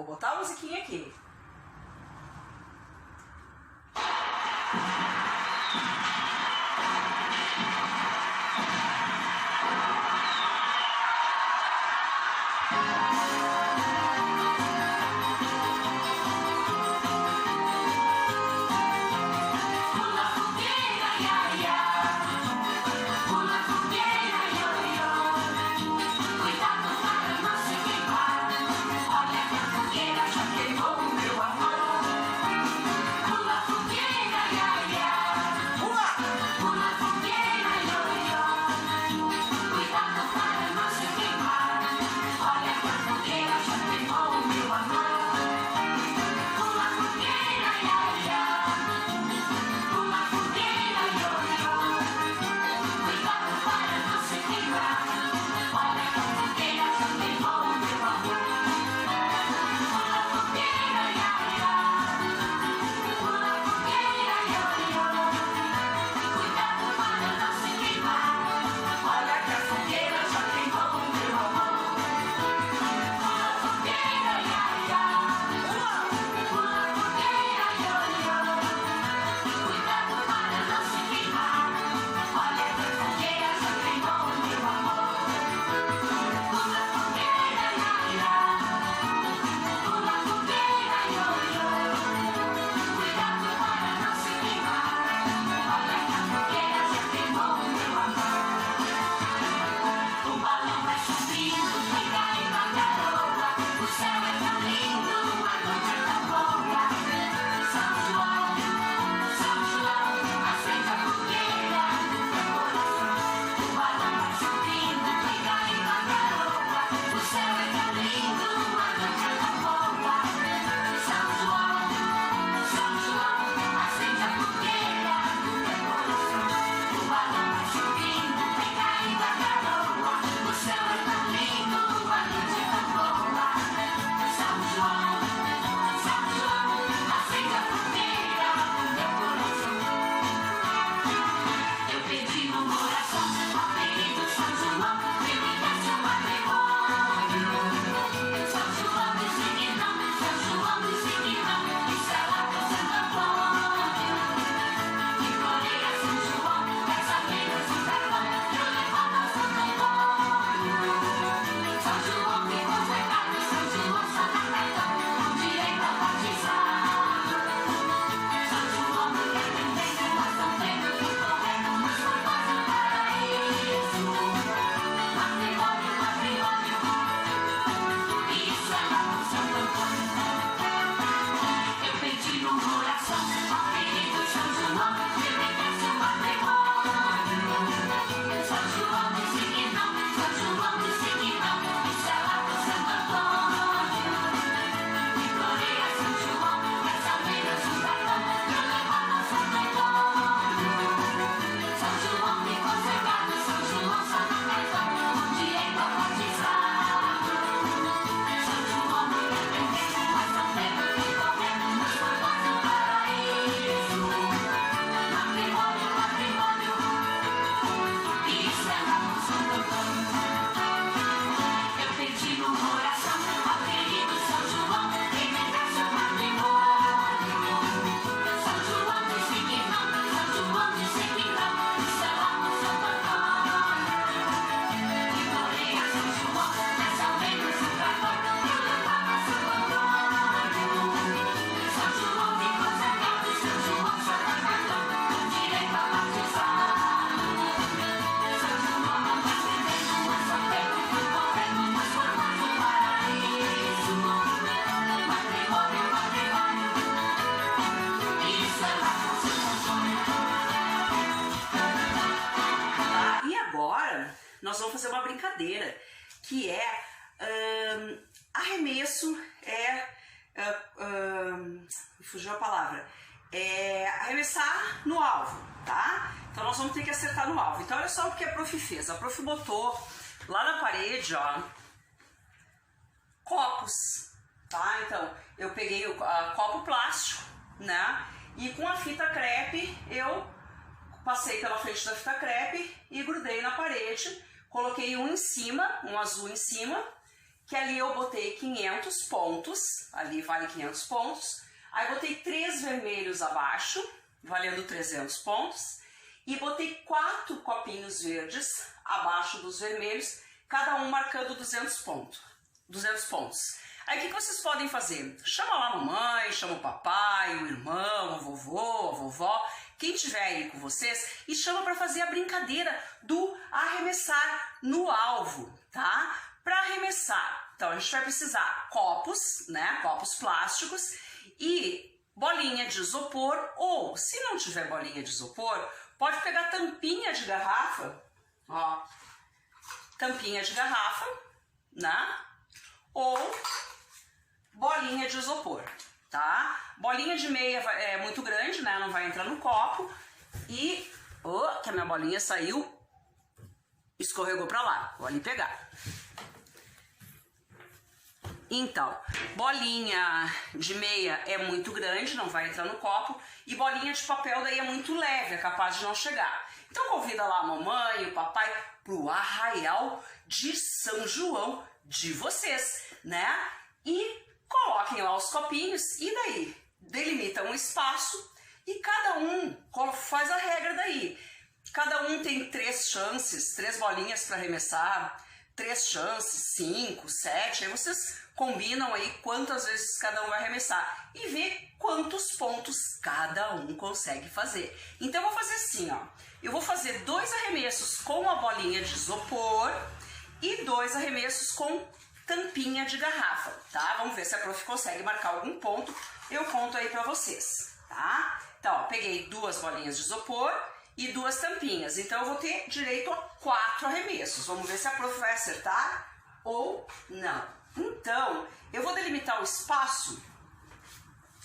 Vou botar a musiquinha aqui. Nós vamos fazer uma brincadeira, que é arremesso, fugiu a palavra, arremessar no alvo, tá? Então nós vamos ter que acertar no alvo. Então olha só o que a prof fez. A prof botou lá na parede, ó, copos, tá? Então eu peguei o copo plástico, né? E com a fita crepe eu passei pela frente da fita crepe e grudei na parede. Coloquei um em cima, um azul em cima, que ali eu botei 500 pontos, ali vale 500 pontos, aí botei 3 vermelhos abaixo, valendo 300 pontos, e botei 4 copinhos verdes abaixo dos vermelhos, cada um marcando 200 pontos. Aí o que vocês podem fazer? Chama lá a mamãe, chama o papai, o irmão, o vovô, a vovó, quem tiver aí com vocês, e chama para fazer a brincadeira do arremessar no alvo, tá? Para arremessar, então a gente vai precisar copos, né? Copos plásticos e bolinha de isopor, ou se não tiver bolinha de isopor, pode pegar tampinha de garrafa, ó, tampinha de garrafa, né? Ou bolinha de isopor, tá? Bolinha de meia é muito grande, né? Não vai entrar no copo. E, que a minha bolinha saiu, escorregou pra lá. Vou ali pegar. Então, bolinha de meia é muito grande, não vai entrar no copo. E bolinha de papel daí é muito leve, é capaz de não chegar. Então convida lá a mamãe e o papai pro arraial de São João de vocês, né? E coloquem lá os copinhos e daí delimita um espaço e cada um faz a regra daí. Cada um tem 3 chances, 3 bolinhas para arremessar, 3 chances, 5, 7, aí vocês combinam aí quantas vezes cada um vai arremessar e vê quantos pontos cada um consegue fazer. Então eu vou fazer assim, ó, eu vou fazer 2 arremessos com a bolinha de isopor e 2 arremessos com tampinha de garrafa, tá? Vamos ver se a prof consegue marcar algum ponto, eu conto aí pra vocês, tá? Então, ó, peguei 2 bolinhas de isopor e 2 tampinhas, então eu vou ter direito a 4 arremessos. Vamos ver se a prof vai acertar ou não. Então, eu vou delimitar o espaço,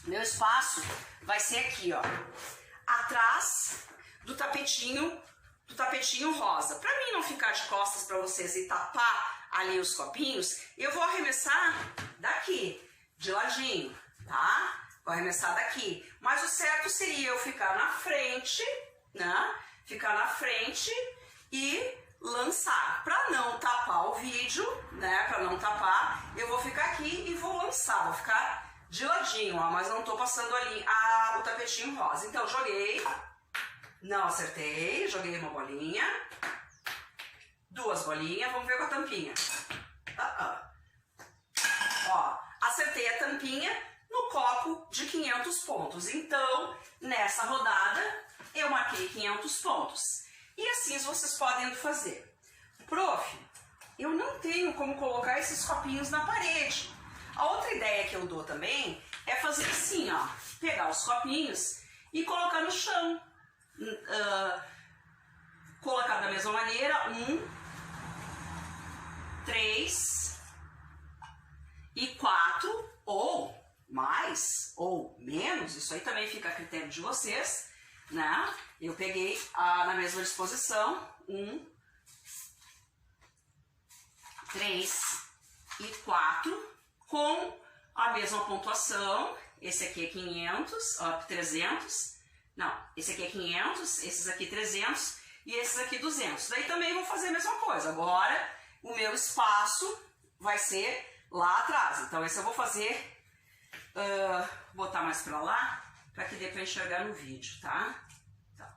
meu espaço vai ser aqui, ó, atrás do tapetinho rosa. Pra mim não ficar de costas pra vocês e tapar ali os copinhos, eu vou arremessar daqui, de ladinho, tá? Vou arremessar daqui. Mas o certo seria eu ficar na frente, né? Ficar na frente e lançar. Pra não tapar o vídeo, né? Pra não tapar, eu vou ficar aqui e vou lançar. Vou ficar de ladinho, ó, mas não tô passando ali o tapetinho rosa. Então, joguei. Não acertei, joguei uma bolinha, 2 bolinhas, vamos ver com a tampinha. Ó, acertei a tampinha no copo de 500 pontos. Então, nessa rodada, eu marquei 500 pontos. E assim vocês podem fazer. Prof, eu não tenho como colocar esses copinhos na parede. A outra ideia que eu dou também é fazer assim, ó, pegar os copinhos e colocar no chão. Colocar da mesma maneira 1, 3 e 4, ou mais ou menos, isso aí também fica a critério de vocês, né? Eu peguei na mesma disposição 1, 3 e 4 com a mesma pontuação. Esse aqui é 500, 300. Não, esse aqui é 500, esses aqui 300 e esses aqui 200. Daí também vou fazer a mesma coisa. Agora o meu espaço vai ser lá atrás. Então esse eu vou fazer, botar mais pra lá, pra que dê pra enxergar no vídeo, tá? Então,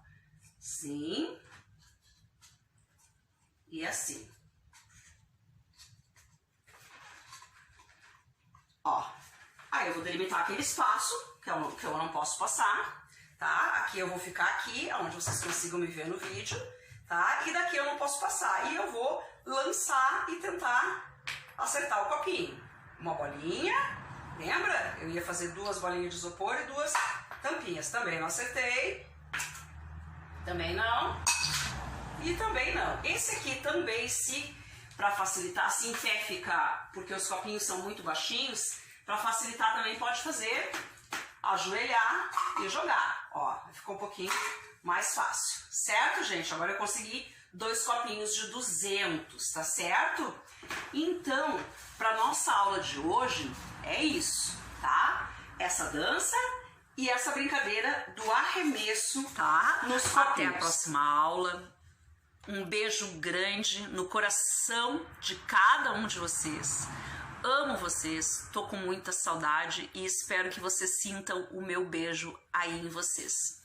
assim e assim. Ó, aí eu vou delimitar aquele espaço que eu não posso passar. Tá? Aqui eu vou ficar aqui, onde vocês consigam me ver no vídeo, tá? E daqui eu não posso passar. E eu vou lançar e tentar acertar o copinho. Uma bolinha, lembra? Eu ia fazer 2 bolinhas de isopor e 2 tampinhas. Também não acertei. Também não. E também não. Esse aqui também, para facilitar, se em pé ficar, porque os copinhos são muito baixinhos, para facilitar também pode fazer ajoelhar e jogar, ó, ficou um pouquinho mais fácil, certo, gente? Agora eu consegui 2 copinhos de 200, tá certo? Então, para nossa aula de hoje é isso, tá? Essa dança e essa brincadeira do arremesso, tá? Nos copinhos. Até a próxima aula. Um beijo grande no coração de cada um de vocês. amo vocês, tô com muita saudade e espero que vocês sintam o meu beijo aí em vocês.